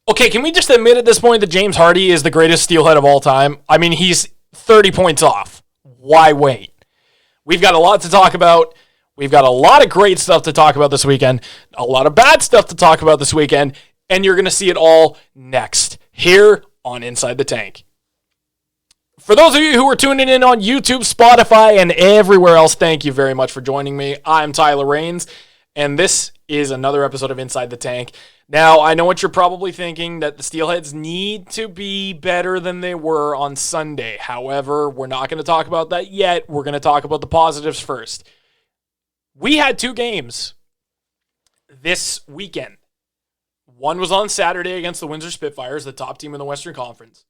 Okay, can we just admit at this point that James Hardy is the greatest steelhead of all time? I mean, he's 30 points off. Why wait? We've got a lot to talk about. We've got a lot of great stuff to talk about this weekend, a lot of bad stuff to talk about this weekend, and you're going to see it all next here on Inside the Tank. For those of you who are tuning in on YouTube, Spotify, and everywhere else, thank you very much for joining me. I'm Tyler Rains, and this is another episode of Inside the Tank. Now, I know what you're probably thinking, that the Steelheads need to be better than they were on Sunday. However, we're not going to talk about that yet. We're going to talk about the positives first. We had two games this weekend. One was on Saturday against the Windsor Spitfires, the top team in the Western Conference.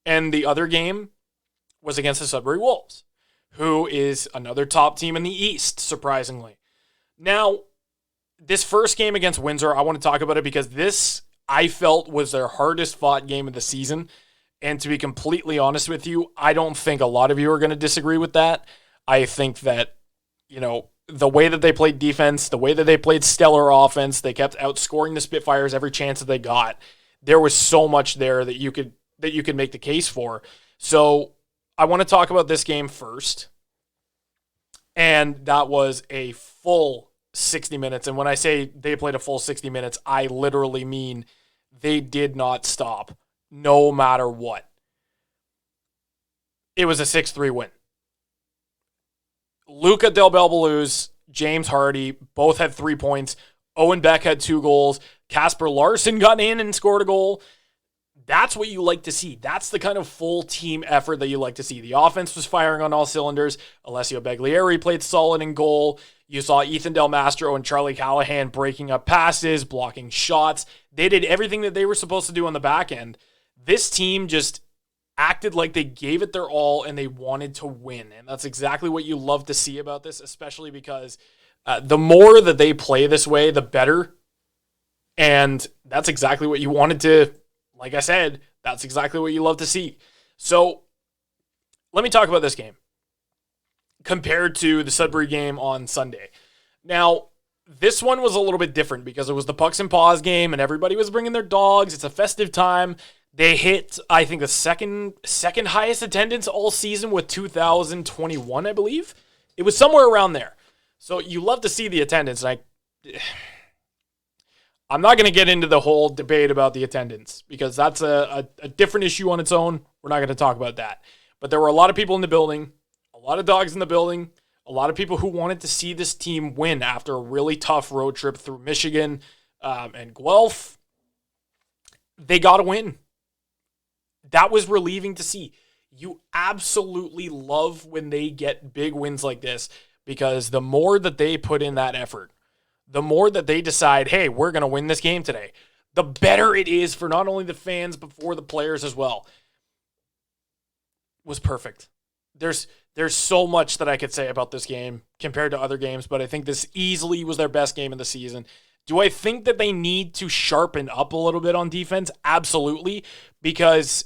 And the other game was against the Sudbury Wolves, who is another top team in the East, surprisingly. Now, this first game against Windsor, I want to talk about it because this, I felt, was their hardest fought game of the season. And to be completely honest with you, I don't think a lot of you are going to disagree with that. I think that, the way that they played defense, the way that they played stellar offense, they kept outscoring the Spitfires every chance that they got. There was so much there that you could make the case for. So I want to talk about this game first. And that was a full 60 minutes. And when I say they played a full 60 minutes, I literally mean they did not stop, no matter what. It was a 6-3 win. Luca Del Belbaluz, James Hardy, both had 3 points. Owen Beck had 2 goals. Casper Larson got in and scored a goal. That's what you like to see. That's the kind of full team effort that you like to see. The offense was firing on all cylinders. Alessio Baglieri played solid in goal. You saw Ethan Del Mastro and Charlie Callahan breaking up passes, blocking shots. They did everything that they were supposed to do on the back end. This team just acted like they gave it their all and they wanted to win. And that's exactly what you love to see about this, especially because the more that they play this way, the better. And that's exactly what you wanted to, like I said, that's exactly what you love to see. So let me talk about this game compared to the Sudbury game on Sunday. Now, this one was a little bit different because it was the Pucks and Paws game and everybody was bringing their dogs. It's a festive time. They hit, I think, the second highest attendance all season with 2,021, I believe. It was somewhere around there. So you love to see the attendance. And I'm not going to get into the whole debate about the attendance because that's a different issue on its own. We're not going to talk about that. But there were a lot of people in the building, a lot of dogs in the building, a lot of people who wanted to see this team win after a really tough road trip through Michigan and Guelph. They got to win. That was relieving to see. You absolutely love when they get big wins like this because the more that they put in that effort, the more that they decide, hey, we're going to win this game today, the better it is for not only the fans, but for the players as well. It was perfect. There's so much that I could say about this game compared to other games, but I think this easily was their best game of the season. Do I think that they need to sharpen up a little bit on defense? Absolutely, because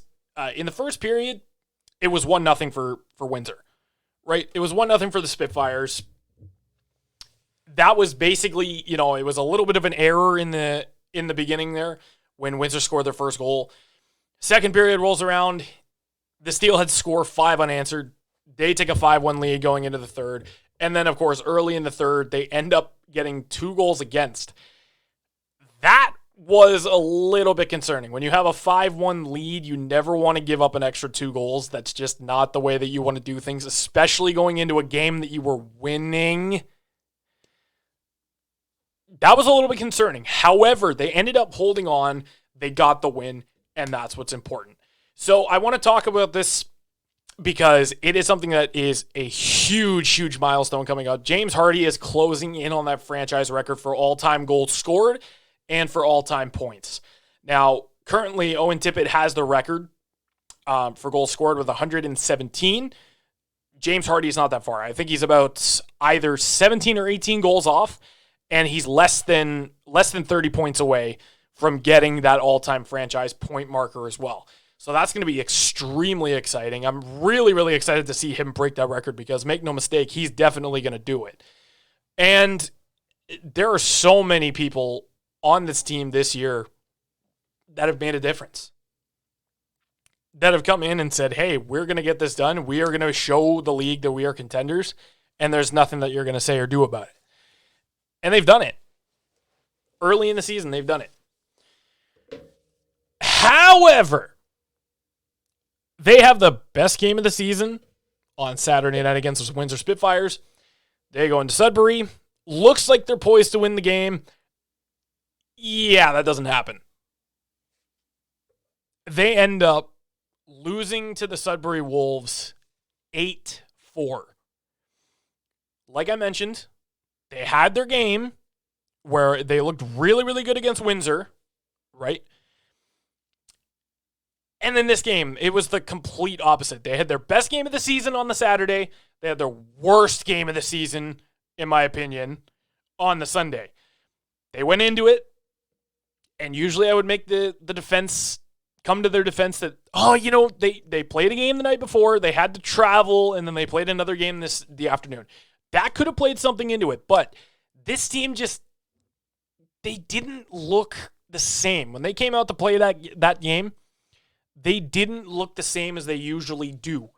in the first period, it was 1-0 for Windsor, right? It was 1-0 for the Spitfires. That was basically, it was a little bit of an error in the beginning there when Windsor scored their first goal. Second period rolls around. The Steelheads score 5 unanswered. They take a 5-1 lead going into the third. And then, of course, early in the third, they end up getting 2 goals against. That was a little bit concerning. When you have a 5-1 lead, you never want to give up an extra 2 goals. That's just not the way that you want to do things, especially going into a game that you were winning. That was a little bit concerning. However, they ended up holding on. They got the win, and that's what's important. So I want to talk about this because it is something that is a huge, huge milestone coming up. James Hardy is closing in on that franchise record for all-time goals scored and for all-time points. Now, currently, Owen Tippett has the record for goals scored with 117. James Hardy is not that far. I think he's about either 17 or 18 goals off, and he's less than 30 points away from getting that all-time franchise point marker as well. So that's going to be extremely exciting. I'm really, really excited to see him break that record because, make no mistake, he's definitely going to do it. And there are so many people on this team this year that have made a difference, that have come in and said, hey, we're going to get this done. We are going to show the league that we are contenders, and there's nothing that you're going to say or do about it. And they've done it. Early in the season, they've done it. However, they have the best game of the season on Saturday night against the Windsor Spitfires. They go into Sudbury. Looks like they're poised to win the game. Yeah, that doesn't happen. They end up losing to the Sudbury Wolves 8-4. Like I mentioned, they had their game where they looked really, really good against Windsor, right? And then this game, it was the complete opposite. They had their best game of the season on the Saturday. They had their worst game of the season, in my opinion, on the Sunday. They went into it, and usually I would make the defense come to their defense that, they played a game the night before, they had to travel, and then they played another game the afternoon. That could have played something into it, but this team they didn't look the same. When they came out to play that game, they didn't look the same as they usually do.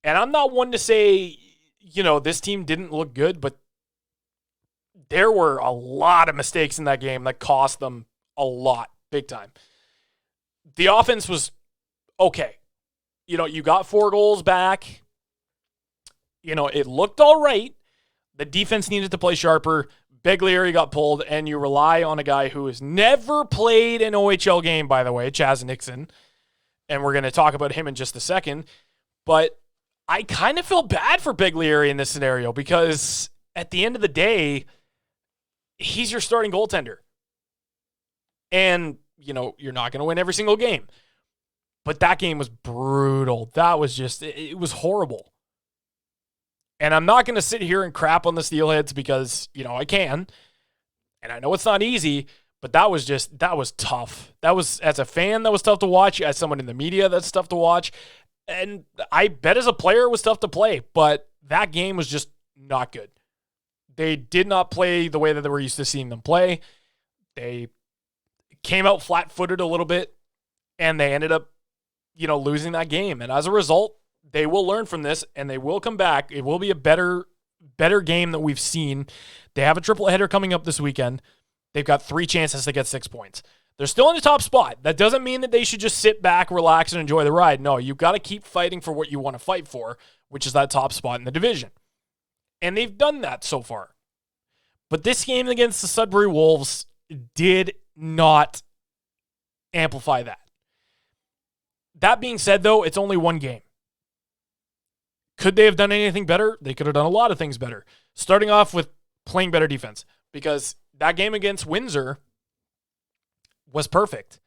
And I'm not one to say, this team didn't look good, but there were a lot of mistakes in that game that cost them a lot, big time. The offense was okay. You got 4 goals back. It looked all right. The defense needed to play sharper. Beglieri got pulled, and you rely on a guy who has never played an OHL game, by the way, Chaz Nixon. And we're going to talk about him in just a second. But I kind of feel bad for Beglieri in this scenario because at the end of the day, he's your starting goaltender. And, you're not going to win every single game. But that game was brutal. That was it was horrible. And I'm not going to sit here and crap on the Steelheads because, I can. And I know it's not easy, but that was tough. That was, as a fan, that was tough to watch. As someone in the media, that's tough to watch. And I bet as a player, it was tough to play. But that game was just not good. They did not play the way that they were used to seeing them play. They came out flat-footed a little bit, and they ended up, losing that game. And as a result, they will learn from this, and they will come back. It will be a better game that we've seen. They have a triple header coming up this weekend. They've got 3 chances to get 6 points. They're still in the top spot. That doesn't mean that they should just sit back, relax, and enjoy the ride. No, you've got to keep fighting for what you want to fight for, which is that top spot in the division. And they've done that so far. But this game against the Sudbury Wolves did not amplify that. That being said, though, it's only one game. Could they have done anything better? They could have done a lot of things better. Starting off with playing better defense. Because that game against Windsor was perfect.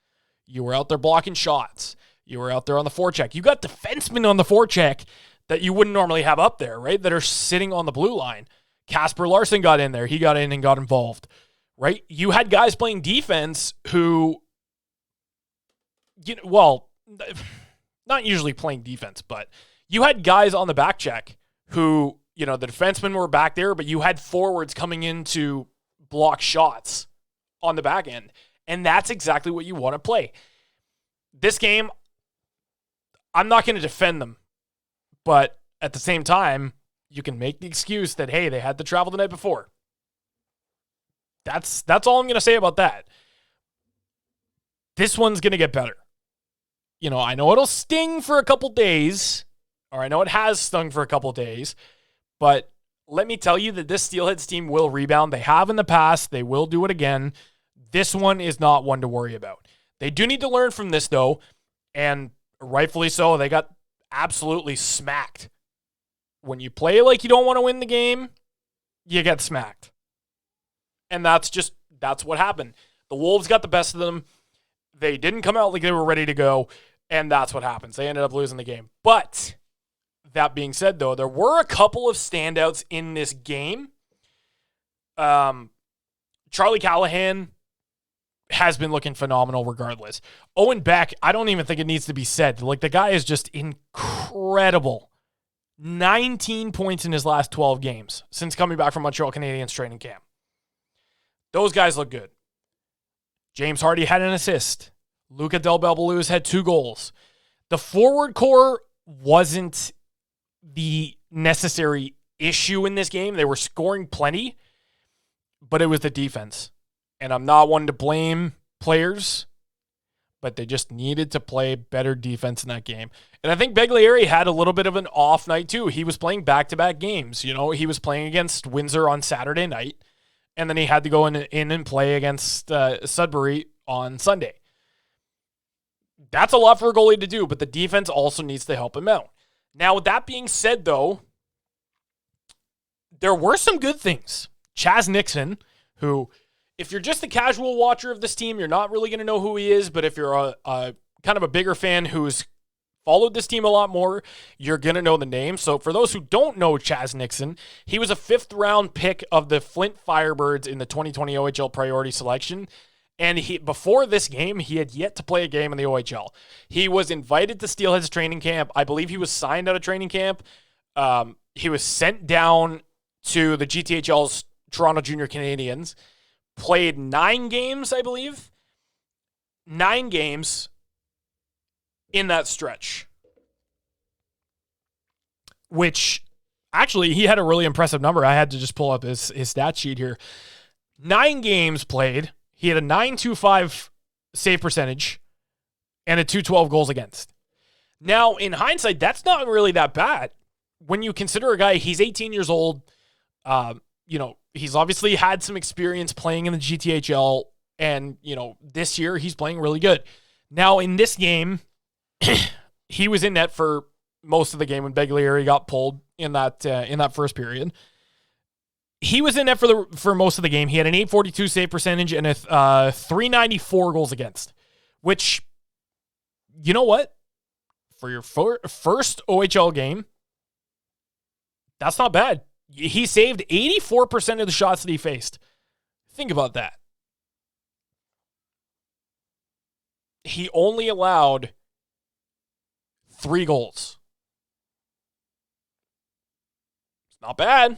You were out there blocking shots. You were out there on the forecheck. You got defensemen on the forecheck that you wouldn't normally have up there, right? That are sitting on the blue line. Casper Larson got in there. He got in and got involved, right? You had guys playing defense who, not usually playing defense, but you had guys on the back check who, the defensemen were back there, but you had forwards coming in to block shots on the back end. And that's exactly what you want to play. This game, I'm not going to defend them, but at the same time, you can make the excuse that, hey, they had to travel the night before. That's all I'm going to say about that. This one's going to get better. I know it'll sting for a couple days, or I know it has stung for a couple days, but let me tell you that this Steelheads team will rebound. They have in the past. They will do it again. This one is not one to worry about. They do need to learn from this, though, and rightfully so. They got absolutely smacked. When you play like you don't want to win the game, you get smacked. And that's what happened. The Wolves got the best of them. They didn't come out like they were ready to go, and that's what happens. They ended up losing the game. But that being said, though, there were a couple of standouts in this game. Charlie Callahan has been looking phenomenal regardless. Owen Beck, I don't even think it needs to be said. Like, the guy is just incredible. 19 points in his last 12 games since coming back from Montreal Canadiens training camp. Those guys look good. James Hardy had an assist. Luca Del Belbaluz had 2 goals. The forward core wasn't the necessary issue in this game. They were scoring plenty, but it was the defense. And I'm not one to blame players, but they just needed to play better defense in that game. And I think Beglieri had a little bit of an off night too. He was playing back-to-back games. You know, he was playing against Windsor on Saturday night, and then he had to go in and play against Sudbury on Sunday. That's a lot for a goalie to do, but the defense also needs to help him out. Now, with that being said, though, there were some good things. Chaz Nixon, who, if you're just a casual watcher of this team, you're not really going to know who he is, but if you're a kind of a bigger fan who's followed this team a lot more, you're going to know the name. So for those who don't know Chaz Nixon, he was a 5th-round pick of the Flint Firebirds in the 2020 OHL priority selection. And before this game, he had yet to play a game in the OHL. He was invited to Steelheads training camp. I believe he was signed out of training camp. He was sent down to the GTHL's Toronto Junior Canadiens. Played 9 games, I believe. 9 games in that stretch. Which, actually, he had a really impressive number. I had to just pull up his stat sheet here. 9 games played. He had a .925 save percentage and a .212 goals against. Now, in hindsight, that's not really that bad. When you consider a guy, he's 18 years old. He's obviously had some experience playing in the GTHL, and, this year he's playing really good. Now, in this game, he was in net for most of the game when Beglieri got pulled in that first period. He was in net for most of the game. He had an .842 save percentage and a .394 goals against, which, you know what? For your first OHL game, that's not bad. He saved 84% of the shots that he faced. Think about that. He only allowed 3 goals. It's not bad.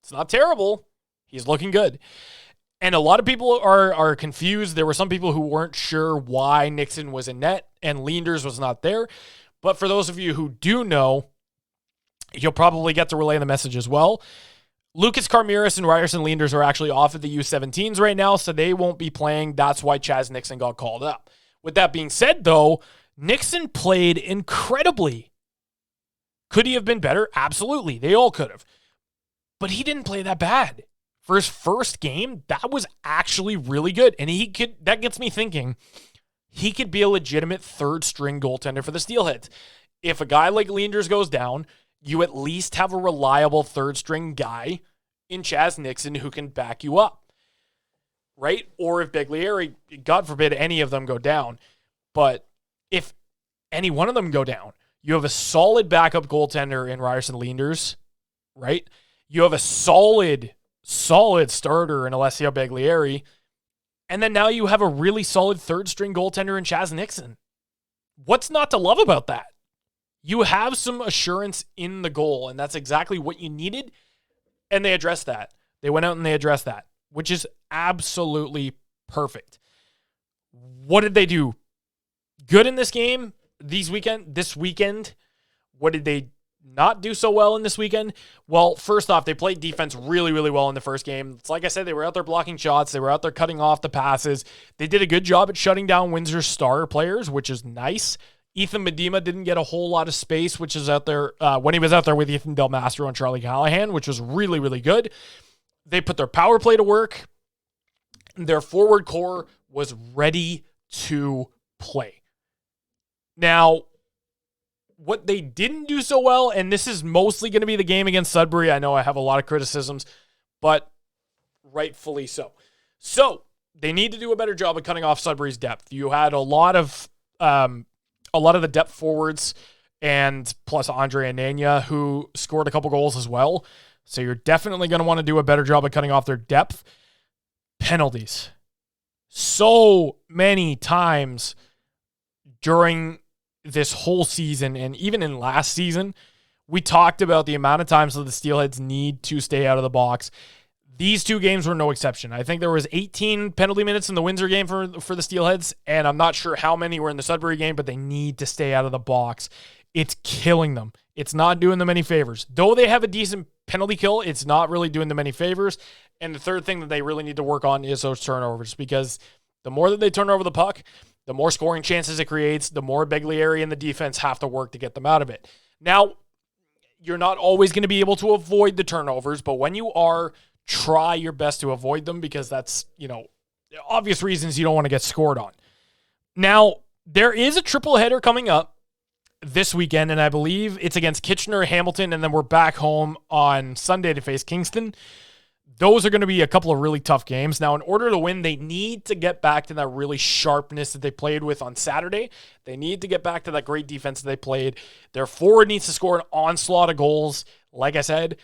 It's not terrible. He's looking good. And a lot of people are confused. There were some people who weren't sure why Nixon was in net and Leenders was not there. But for those of you who do know, you'll probably get to relay the message as well. Lucas Carmiris and Ryerson Leenders are actually off at the U17s right now, so they won't be playing. That's why Chaz Nixon got called up. With that being said, though, Nixon played incredibly. Could he have been better? Absolutely. They all could have. But he didn't play that bad. For his first game, that was actually really good. And that gets me thinking, he could be a legitimate 3rd-string goaltender for the Steelheads. If a guy like Leenders goes down, you at least have a reliable 3rd-string guy in Chaz Nixon who can back you up. Right? Or if Beglieri, God forbid any of them go down, but if any one of them go down, you have a solid backup goaltender in Ryerson Leenders, right? You have a solid starter in Alessio Beglieri, and then now you have a really solid 3rd-string goaltender in Chaz Nixon. What's not to love about that? You have some assurance in the goal, and that's exactly what you needed, and they addressed that. They went out and they addressed that, which is absolutely perfect. What did they do good in this game this weekend? What did they not do so well in this weekend? Well, first off, they played defense really, really well in the first game. It's like I said, they were out there blocking shots. They were out there cutting off the passes. They did a good job at shutting down Windsor's star players, which is nice. Ethan Medema didn't get a whole lot of space, which is out there when he was out there with Ethan Del Mastro and Charlie Callahan, which was really, really good. They put their power play to work. Their forward core was ready to play. Now, what they didn't do so well, and this is mostly going to be the game against Sudbury. I know I have a lot of criticisms, but rightfully so. So, they need to do a better job of cutting off Sudbury's depth. You had a lot of the depth forwards, and plus Andre Anania, who scored a couple goals as well. So you're definitely going to want to do a better job of cutting off their depth. Penalties. So many times during this whole season, and even in last season, we talked about the amount of times that the Steelheads need to stay out of the box. These two games were no exception. I think there was 18 penalty minutes in the Windsor game for the Steelheads, and I'm not sure how many were in the Sudbury game, but they need to stay out of the box. It's killing them. It's not doing them any favors. Though they have a decent penalty kill, it's not really doing them any favors. And the third thing that they really need to work on is those turnovers, because the more that they turn over the puck, the more scoring chances it creates, the more Beglieri and the defense have to work to get them out of it. Now, you're not always going to be able to avoid the turnovers, but when you are, try your best to avoid them, because that's, obvious reasons you don't want to get scored on. Now, there is a triple header coming up this weekend, and I believe it's against Kitchener, Hamilton, and then we're back home on Sunday to face Kingston. Those are going to be a couple of really tough games. Now, in order to win, they need to get back to that really sharpness that they played with on Saturday. They need to get back to that great defense that they played. Their forward needs to score an onslaught of goals. Like I said,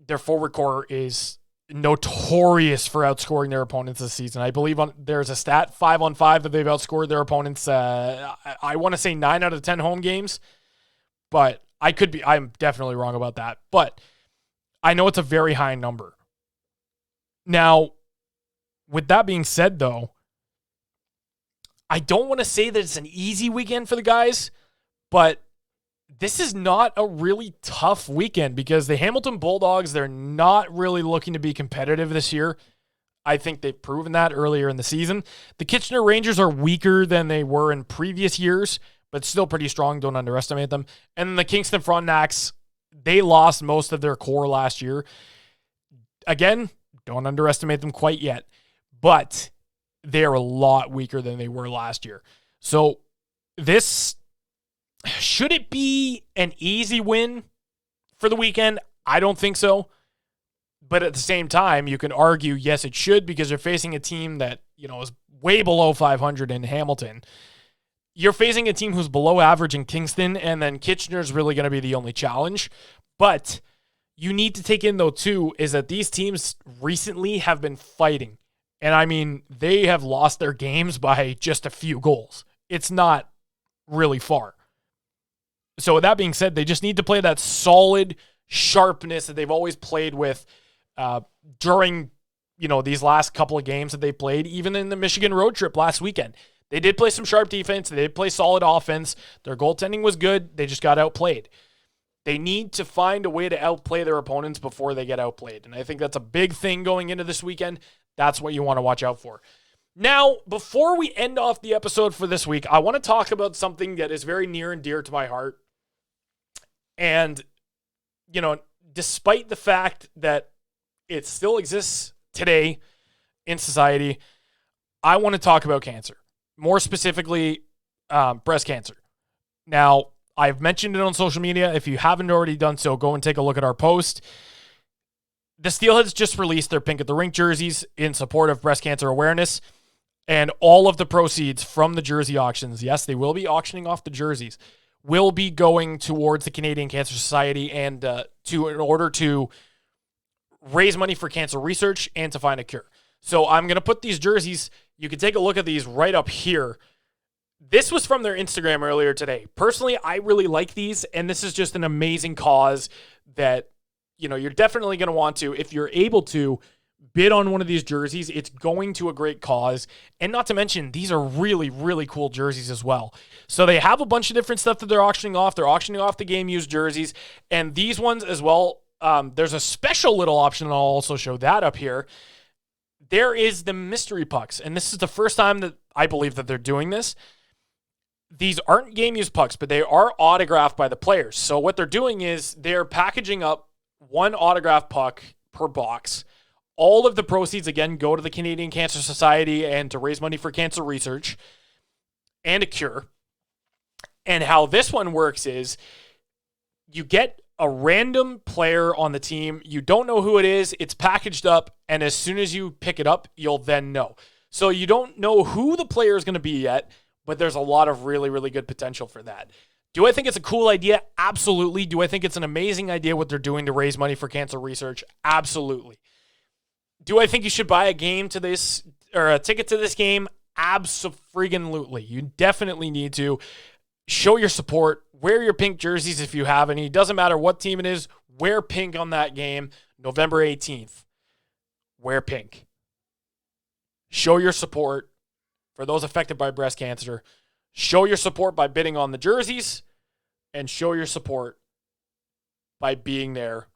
their forward core is notorious for outscoring their opponents this season. I believe there's a stat 5-on-5 that they've outscored their opponents. I want to say 9 out of 10 home games, but I'm definitely wrong about that. But I know it's a very high number. Now, with that being said, though, I don't want to say that it's an easy weekend for the guys, but this is not a really tough weekend, because the Hamilton Bulldogs, they're not really looking to be competitive this year. I think they've proven that earlier in the season. The Kitchener Rangers are weaker than they were in previous years, but still pretty strong. Don't underestimate them. And then the Kingston Frontenacs, they lost most of their core last year. Again, don't underestimate them quite yet, but they're a lot weaker than they were last year. So this, should it be an easy win for the weekend? I don't think so. But at the same time, you can argue, yes, it should, because you're facing a team that, is way below 500 in Hamilton. You're facing a team who's below average in Kingston, and then Kitchener's really going to be the only challenge. But you need to take in, though, too, is that these teams recently have been fighting. And, I mean, they have lost their games by just a few goals. It's not really far. So with that being said, they just need to play that solid sharpness that they've always played with during, these last couple of games that they played, even in the Michigan road trip last weekend. They did play some sharp defense. They did play solid offense. Their goaltending was good. They just got outplayed. They need to find a way to outplay their opponents before they get outplayed. And I think that's a big thing going into this weekend. That's what you want to watch out for. Now, before we end off the episode for this week, I want to talk about something that is very near and dear to my heart. And, despite the fact that it still exists today in society, I want to talk about cancer. More specifically, breast cancer. Now, I've mentioned it on social media. If you haven't already done so, go and take a look at our post. The Steelheads just released their Pink at the Rink jerseys in support of breast cancer awareness. And all of the proceeds from the jersey auctions, yes, they will be auctioning off the jerseys, will be going towards the Canadian Cancer Society and in order to raise money for cancer research and to find a cure. So I'm going to put these jerseys, you can take a look at these right up here. This was from their Instagram earlier today. Personally, I really like these, and this is just an amazing cause that, you're definitely going to want to, if you're able to, bid on one of these jerseys. It's going to a great cause. And not to mention, these are really, really cool jerseys as well. So they have a bunch of different stuff that they're auctioning off. They're auctioning off the game-used jerseys. And these ones as well, there's a special little option, and I'll also show that up here. There is the mystery pucks. And this is the first time that I believe that they're doing this. These aren't game-used pucks, but they are autographed by the players. So what they're doing is they're packaging up one autographed puck per box. All of the proceeds, again, go to the Canadian Cancer Society and to raise money for cancer research and a cure. And how this one works is you get a random player on the team. You don't know who it is. It's packaged up, and as soon as you pick it up, you'll then know. So you don't know who the player is going to be yet, but there's a lot of really, really good potential for that. Do I think it's a cool idea? Absolutely. Do I think it's an amazing idea what they're doing to raise money for cancer research? Absolutely. Do I think you should buy a game to this or a ticket to this game? Abso-friggin-lutely. You definitely need to show your support. Wear your pink jerseys if you have any. Doesn't matter what team it is. Wear pink on that game, November 18th. wear pink. Show your support for those affected by breast cancer. Show your support by bidding on the jerseys, and show your support by being there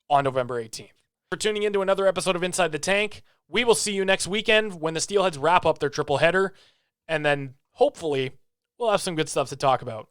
on November 18th. For tuning into another episode of Inside the Tank. We will see you next weekend when the Steelheads wrap up their triple header, and then hopefully we'll have some good stuff to talk about.